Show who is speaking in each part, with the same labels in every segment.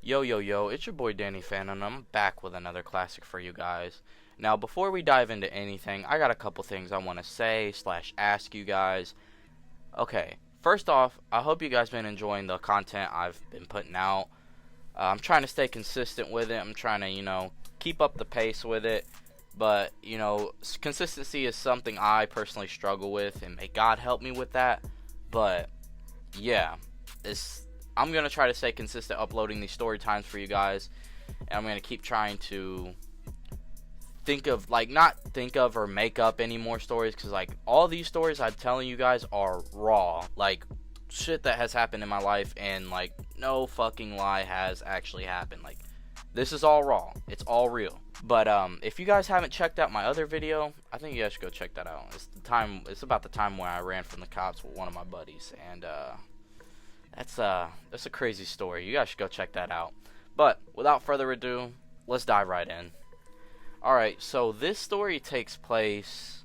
Speaker 1: Yo, yo, yo, it's your boy Danny Fan, and I'm back with another classic for you guys. Now, before we dive into anything, I got a couple things I want to say / ask you guys. Okay, first off, I hope you guys been enjoying the content I've been putting out. I'm trying to stay consistent with it. I'm trying to, keep up the pace with it. But, consistency is something I personally struggle with, and may God help me with that. But, yeah, I'm going to try to stay consistent uploading these story times for you guys. And I'm going to keep trying to not think of or make up any more stories. Because, all these stories I'm telling you guys are raw. Shit that has happened in my life. And, no fucking lie has actually happened. This is all raw. It's all real. But, if you guys haven't checked out my other video, I think you guys should go check that out. It's about the time when I ran from the cops with one of my buddies. And, that's a crazy story. You guys should go check that out. But without further ado, let's dive right in. Alright, so this story takes place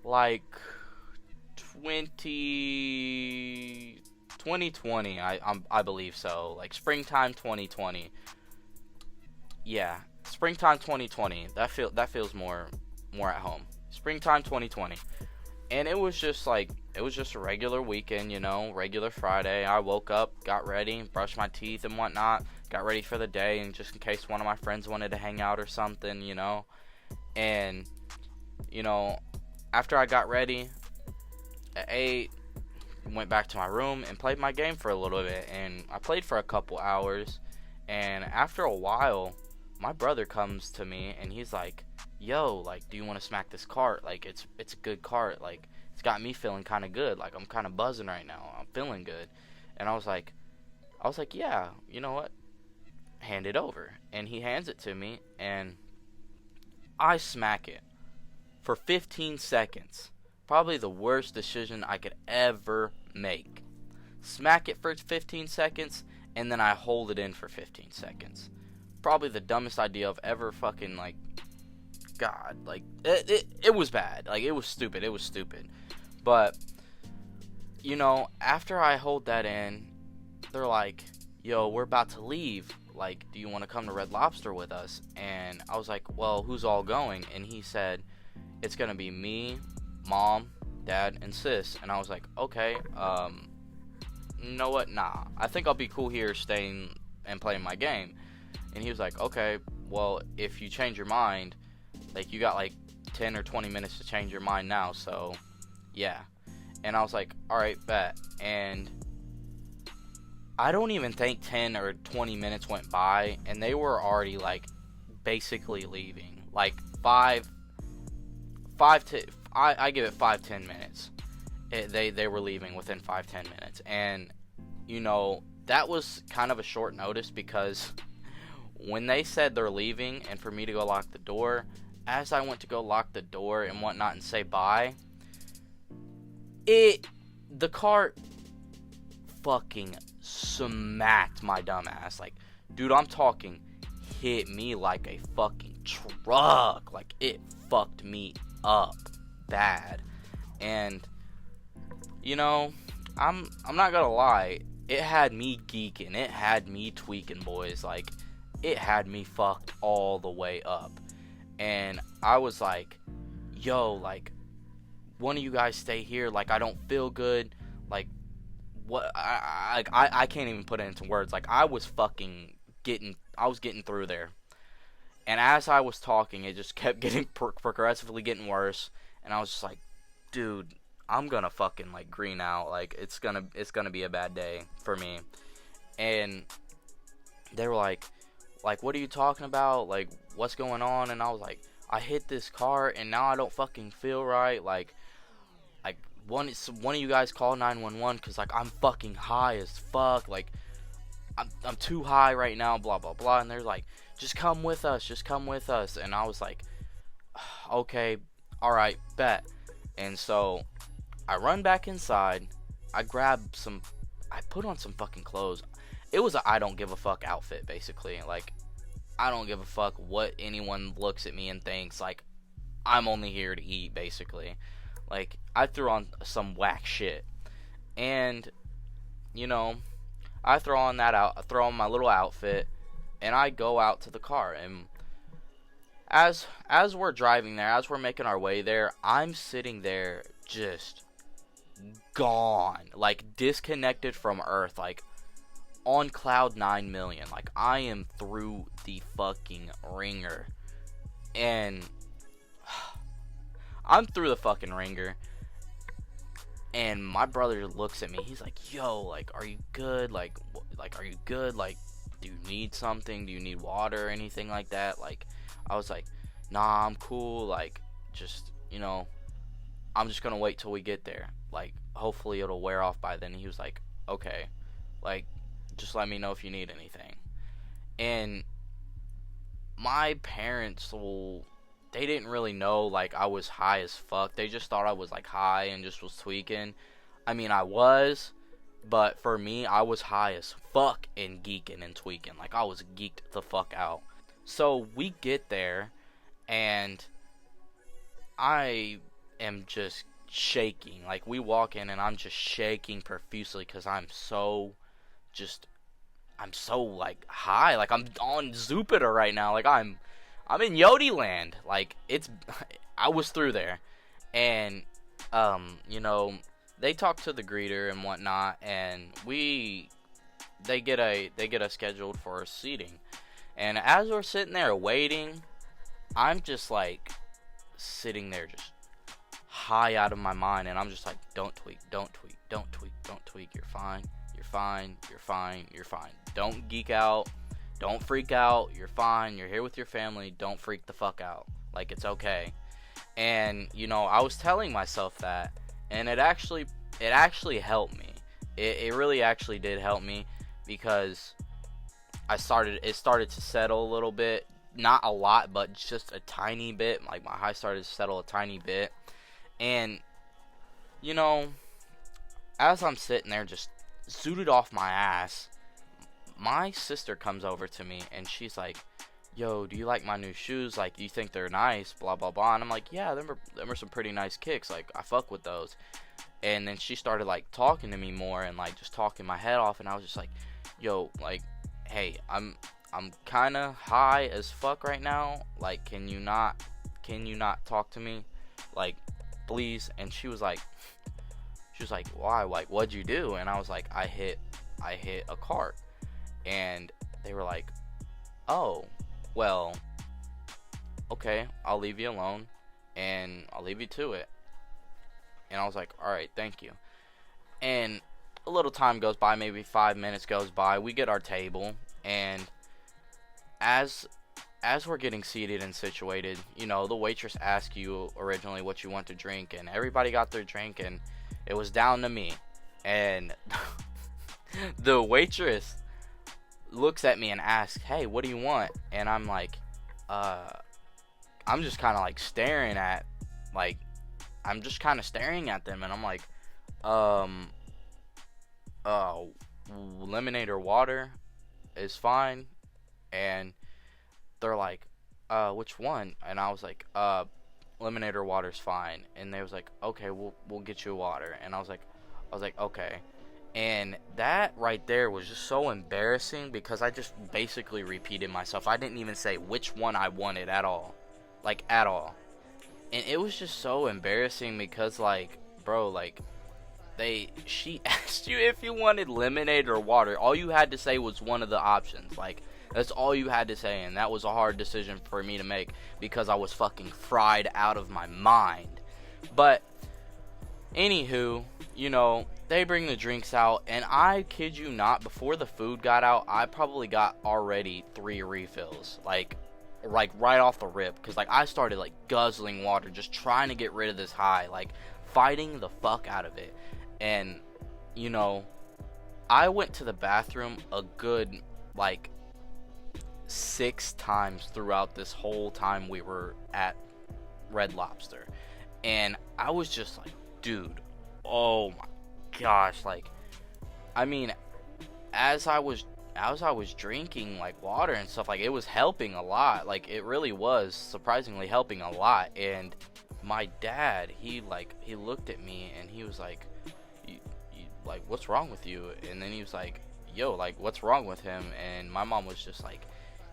Speaker 1: 2020, I believe so. Springtime 2020. Yeah, springtime 2020. That feels more at home. Springtime 2020. And it was just a regular weekend, regular Friday. I woke up, got ready, brushed my teeth and whatnot, got ready for the day, and just in case one of my friends wanted to hang out or something, And, after I got ready, at 8, went back to my room and played my game for a little bit. And I played for a couple hours, and after a while, my brother comes to me and he's like, yo, do you want to smack this cart? It's a good cart. It's got me feeling kind of good. I'm kind of buzzing right now. I'm feeling good. And I was like, yeah, you know what? Hand it over. And he hands it to me, and I smack it for 15 seconds. Probably the worst decision I could ever make. Smack it for 15 seconds, and then I hold it in for 15 seconds. Probably the dumbest idea I've ever fucking, God, it was bad. It was stupid. But, after I hold that in, they're like, yo, we're about to leave. Do you want to come to Red Lobster with us? And I was like, well, who's all going? And he said, it's going to be me, mom, dad, and sis. And I was like, okay, you know what? Nah, I think I'll be cool here staying and playing my game. And he was like, okay, well, if you change your mind, you got 10 or 20 minutes to change your mind now, so yeah. And I was like, alright, bet. And I don't even think 10 or 20 minutes went by, and they were already basically leaving. I give it 5-10 minutes. They were leaving within 5-10 minutes. And that was kind of a short notice, because when they said they're leaving and for me to go lock the door, as I went to go lock the door and whatnot and say bye, the cart fucking smacked my dumb ass. Dude, I'm talking, hit me like a fucking truck. It fucked me up bad. And, I'm not gonna lie, it had me geeking. It had me tweaking, boys. It had me fucked all the way up. And I was like, yo, one of you guys stay here. I don't feel good. What? I can't even put it into words. I was getting through there. And as I was talking, it just kept getting progressively getting worse. And I was just like, dude, I'm gonna fucking green out. It's gonna be a bad day for me. And they were like, what are you talking about? What's going on? And I was like, I hit this car and now I don't fucking feel right. One of you guys call 911, because I'm fucking high as fuck. I'm too high right now, blah blah blah. And they're like, just come with us. And I was like, okay, alright, bet. And so I run back inside. I put on some fucking clothes. It was a I don't give a fuck outfit, basically. I don't give a fuck what anyone looks at me and thinks. I'm only here to eat, basically. I threw on some whack shit. And, I throw on my little outfit, and I go out to the car. And as we're driving there, as we're making our way there, I'm sitting there just gone, like disconnected from Earth, like on cloud 9 million. Like I am through the fucking ringer, and I'm through the fucking ringer. And my brother looks at me. He's like, "Yo, like, are you good? Like, are you good? Like, do you need something? Do you need water or anything like that?" Like, I was like, "Nah, I'm cool. Like, just, I'm just gonna wait till we get there. Like, hopefully it'll wear off by then." And he was like, "Okay, like, just let me know if you need anything." And my parents, they didn't really know, like, I was high as fuck. They just thought I was, like, high and just was tweaking. I mean, I was, but for me, I was high as fuck and geeking and tweaking. Like, I was geeked the fuck out. So, we get there, and I am just shaking. Like, we walk in, and I'm just shaking profusely because I'm so, like, high. Like, I'm on Jupiter right now. Like, I'm in Yodi land. Like, I was through there. And, they talk to the greeter and whatnot, and they get us scheduled for seating. And as we're sitting there waiting, I'm just, like, sitting there just high out of my mind, and I'm just like, don't tweak, don't tweak, don't tweak, don't tweak, you're fine, you're fine, you're fine, you're fine. Don't geek out. Don't freak out. You're fine. You're here with your family. Don't freak the fuck out. Like, it's okay. And, I was telling myself that, and it actually helped me. It really actually did help me, because it started to settle a little bit. Not a lot, but just a tiny bit. Like, my high started to settle a tiny bit. And, as I'm sitting there just zooted off my ass, my sister comes over to me, and she's like, "Yo, do you like my new shoes? Like, do you think they're nice? Blah, blah, blah." And I'm like, "Yeah, them are some pretty nice kicks. Like, I fuck with those." And then she started, like, talking to me more and, like, just talking my head off. And I was just like, "Yo, like, hey, I'm kind of high as fuck right now. Like, can you not talk to me? Like, please." And she was like, "Why? Like, what'd you do?" And I was like, I hit a cart." And they were like, "Oh, well, okay, I'll leave you alone, and I'll leave you to it." And I was like, "Alright, thank you." And a little time goes by, maybe 5 minutes goes by, we get our table, and as we're getting seated and situated, the waitress asked you originally what you want to drink, and everybody got their drink, and it was down to me. And the waitress looks at me and asks, "Hey, what do you want?" And I'm like, I'm just kind of like staring at them, and I'm like, lemonade or water is fine. And they're like, which one?" And I was like, lemonade or water's fine. And they was like, "Okay, we'll get you water." And I was like, "Okay." And that right there was just so embarrassing, because I just basically repeated myself. I didn't even say which one I wanted at all. Like, at all. And it was just so embarrassing, because, like, bro, like, she asked you if you wanted lemonade or water. All you had to say was one of the options. Like, that's all you had to say, and that was a hard decision for me to make, because I was fucking fried out of my mind. But anywho, they bring the drinks out, and I kid you not, before the food got out, I probably got already 3 refills, like right off the rip, because, like, I started, like, guzzling water, just trying to get rid of this high, like, fighting the fuck out of it. And, I went to the bathroom a good, like, 6 times throughout this whole time we were at Red Lobster, and I was just like, dude, oh my gosh. Like, I mean, as I was drinking, like, water and stuff, like, it was helping a lot. Like, it really was surprisingly helping a lot. And my dad, he looked at me, and he was like, you like, "What's wrong with you?" And then he was like, yo, like, what's wrong with him? And my mom was just like,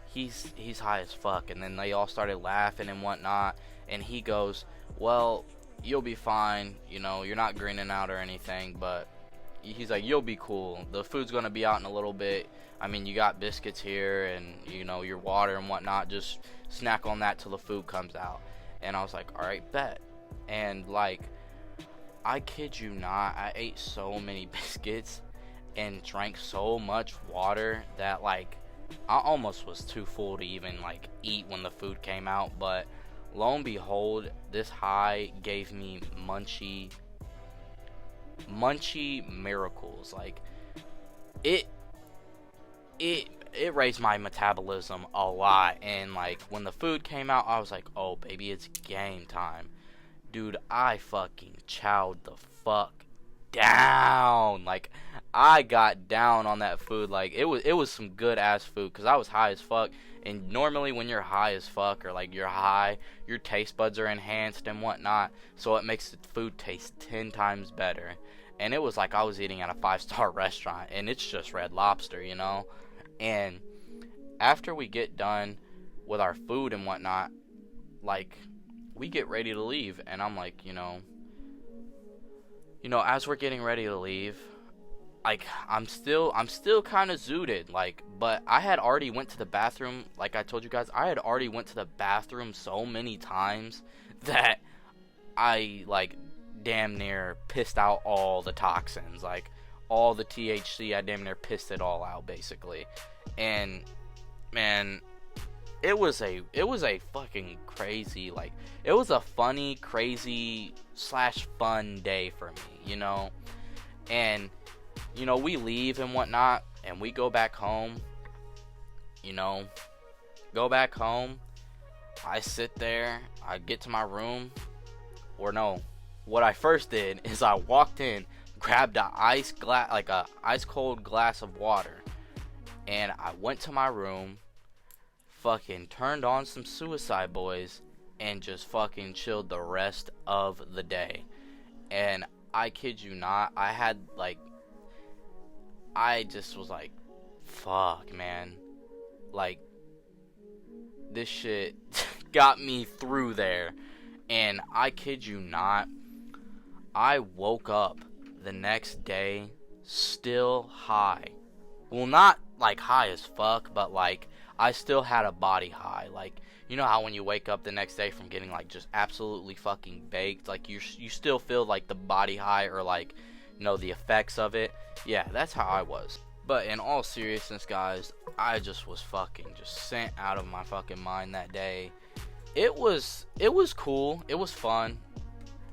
Speaker 1: he's high as fuck. And then they all started laughing and whatnot. And he goes, well, you'll be fine. You know, you're not greening out or anything, but he's like, you'll be cool. The food's gonna be out in a little bit. I mean, you got biscuits here and, you know, your water and whatnot. Just snack on that till the food comes out. And I was like, alright, bet. And, like, I kid you not, I ate so many biscuits and drank so much water that, like, I almost was too full to even, like, eat when the food came out. But lo and behold, this high gave me munchy miracles. Like, it raised my metabolism a lot. And, like, when the food came out, I was like, oh baby, it's game time. Dude, I fucking chowed the fuck down. Like, I got down on that food. Like, it was some good ass food, because I was high as fuck. And normally when you're high as fuck, or like you're high, your taste buds are enhanced and whatnot, so it makes the food taste 10 times better. And it was like I was eating at a 5-star restaurant, and it's just Red Lobster, you know. And after we get done with our food and whatnot, like, we get ready to leave, and I'm like, you know, as we're getting ready to leave, like, I'm still kind of zooted, like, but I had already went to the bathroom. Like I told you guys, I had already went to the bathroom so many times that I, like, damn near pissed out all the toxins, like, all the THC. I damn near pissed it all out, basically. And, man, it was a fucking crazy, like, it was a funny, crazy / fun day for me, you know. And, you know, we leave and whatnot, and we go back home, you know, I sit there, I get to my room, or no, what I first did is I walked in, grabbed a ice cold glass of water, and I went to my room, fucking turned on some Suicide Boys, and just fucking chilled the rest of the day. And I kid you not, I just was like, fuck, man, like, this shit got me through there. And I kid you not, I woke up the next day still high. Well, not like high as fuck, but like I still had a body high. Like, you know how when you wake up the next day from getting like just absolutely fucking baked, like you still feel like the body high, or like, you know, the effects of it. Yeah, that's how I was. But in all seriousness, guys, I just was fucking just sent out of my fucking mind that day. It was cool. It was fun.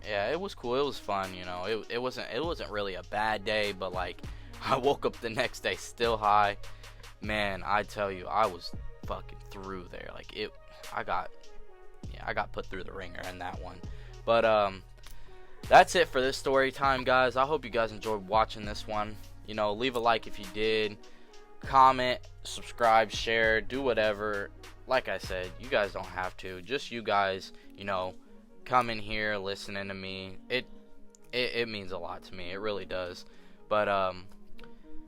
Speaker 1: Yeah, it was cool. It was fun, you know. It wasn't really a bad day, but like, I woke up the next day still high. Man, I tell you, I was fucking through there. Like, I got put through the ringer in that one. But that's it for this story time, guys. I hope you guys enjoyed watching this one. You know, leave a like if you did. Comment, subscribe, share, do whatever. Like I said, you guys don't have to. Just you guys, you know, come in here listening to me. It means a lot to me. It really does. But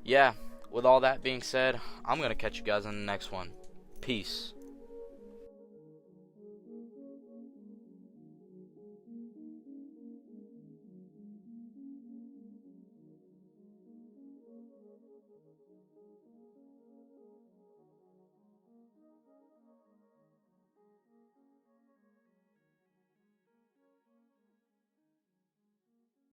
Speaker 1: yeah, with all that being said, I'm gonna catch you guys in the next one. Peace.